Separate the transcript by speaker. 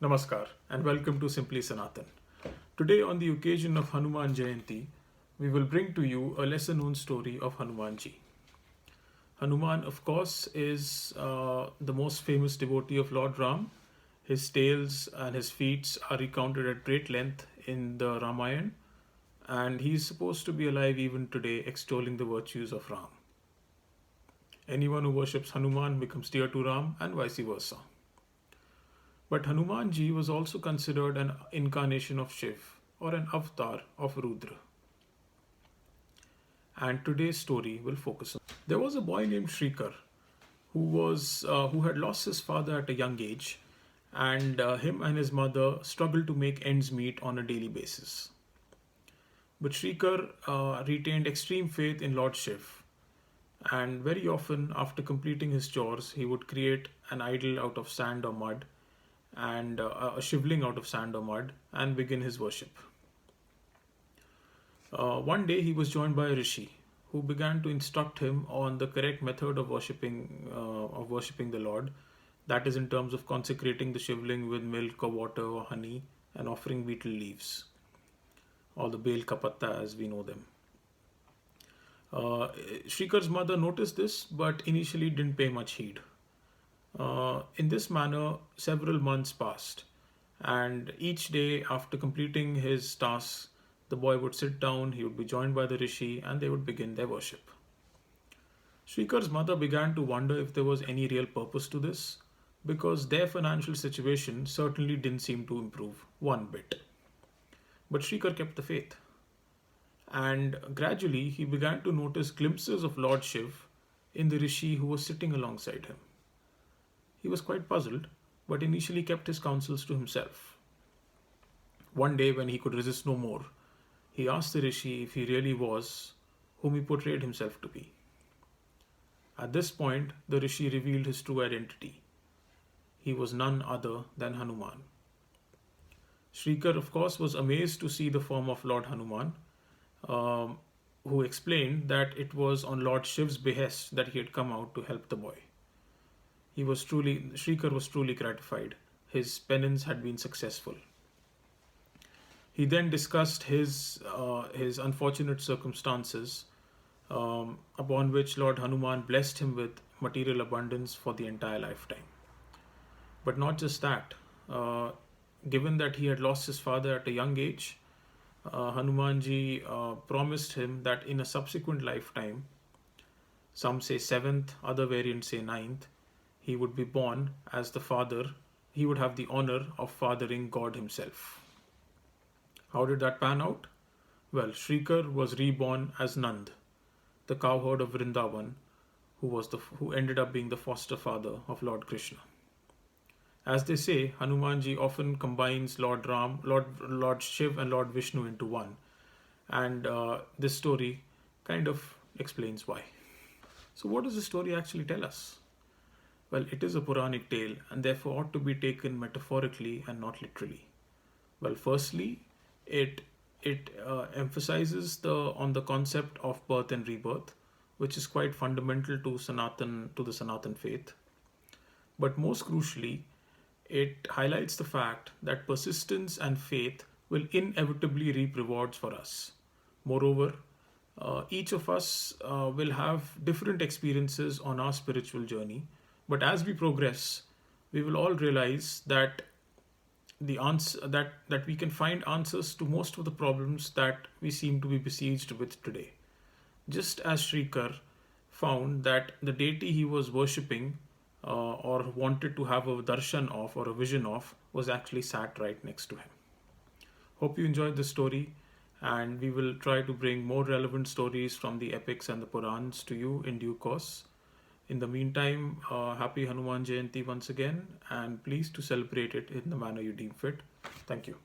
Speaker 1: Namaskar and welcome to Simply Sanatan. Today, on the occasion of Hanuman Jayanti, we will bring to you a lesser known story of Hanumanji. Hanuman, of course, is the most famous devotee of Lord Ram. His tales and his feats are recounted at great length in the Ramayana, and he is supposed to be alive even today, extolling the virtues of Ram. Anyone who worships Hanuman becomes dear to Ram, and vice versa. But Hanumanji was also considered an incarnation of Shiv or an avatar of Rudra. And today's story will focus on. There was a boy named Shrikar who had lost his father at a young age, and him and his mother struggled to make ends meet on a daily basis. But Shrikar retained extreme faith in Lord Shiv, and very often, after completing his chores, he would create an idol out of sand or mud and a shivling out of sand or mud and begin his worship. One day he was joined by a rishi who began to instruct him on the correct method of worshipping the Lord. That is in terms of consecrating the shivling with milk or water or honey and offering betel leaves, or the bel kapatta as we know them. Shrikar's mother noticed this but initially didn't pay much heed. In this manner, several months passed, and each day after completing his tasks, the boy would sit down, he would be joined by the rishi, and they would begin their worship. Srikar's mother began to wonder if there was any real purpose to this, because their financial situation certainly didn't seem to improve one bit. But Srikar kept the faith, and gradually he began to notice glimpses of Lord Shiv in the rishi who was sitting alongside him. He was quite puzzled, but initially kept his counsels to himself. One day, when he could resist no more, he asked the rishi if he really was whom he portrayed himself to be. At this point, the rishi revealed his true identity. He was none other than Hanuman. Shrikar, of course, was amazed to see the form of Lord Hanuman, who explained that it was on Lord Shiv's behest that he had come out to help the boy. Shrikar was truly gratified. His penance had been successful. He then discussed his unfortunate circumstances, upon which Lord Hanuman blessed him with material abundance for the entire lifetime. But not just that. Given that he had lost his father at a young age, Hanumanji promised him that in a subsequent lifetime, some say seventh, other variants say ninth, he would be born as the father. He would have the honor of fathering God himself. How did that pan out? Well, Shrikar was reborn as Nand, the cowherd of Vrindavan, who ended up being the foster father of Lord Krishna. As they say, Hanumanji often combines Lord Ram, Lord Shiv, and Lord Vishnu into one, and this story kind of explains why. So, what does the story actually tell us? Well, it is a Puranic tale and therefore ought to be taken metaphorically and not literally. Well, firstly, it emphasizes on the concept of birth and rebirth, which is quite fundamental to the Sanatan faith. But most crucially, it highlights the fact that persistence and faith will inevitably reap rewards for us. Moreover, each of us will have different experiences on our spiritual journey. But as we progress, we will all realize that that we can find answers to most of the problems that we seem to be besieged with today. Just as Shrikar found that the deity he was worshipping or wanted to have a darshan of or a vision of was actually sat right next to him. Hope you enjoyed this story, and we will try to bring more relevant stories from the epics and the Purans to you in due course. In the meantime, happy Hanuman Jayanti once again, and please to celebrate it in the manner you deem fit. Thank you.